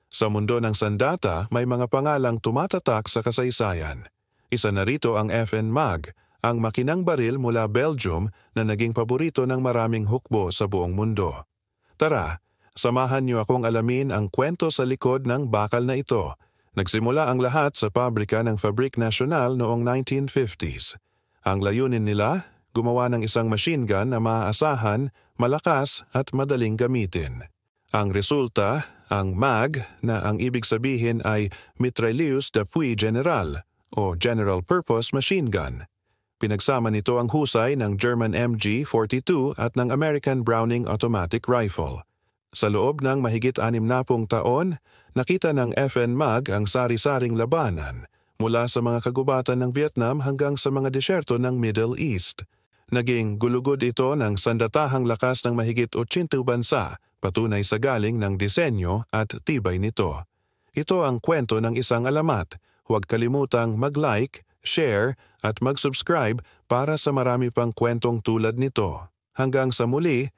Sa mundo ng sandata, may mga pangalang tumatatak sa kasaysayan. Isa na rito ang FN Mag, ang makinang baril mula Belgium na naging paborito ng maraming hukbo sa buong mundo. Tara, samahan niyo akong alamin ang kwento sa likod ng bakal na ito. Nagsimula ang lahat sa pabrika ng Fabrique Nationale noong 1950s. Ang layunin nila, gumawa ng isang machine gun na maaasahan, malakas at madaling gamitin. Ang resulta, ang MAG, na ang ibig sabihin ay Mitrailleuse d'Appui Général o General Purpose Machine Gun. Pinagsama nito ang husay ng German MG-42 at ng American Browning Automatic Rifle. Sa loob ng mahigit 60 taon, nakita ng FN MAG ang sari-saring labanan mula sa mga kagubatan ng Vietnam hanggang sa mga desyerto ng Middle East. Naging gulugod ito ng sandatahang lakas ng mahigit 80 bansa, patunay sa galing ng disenyo at tibay nito. Ito ang kwento ng isang alamat. Huwag kalimutang mag-like, share at mag-subscribe para sa marami pang kwentong tulad nito. Hanggang sa muli,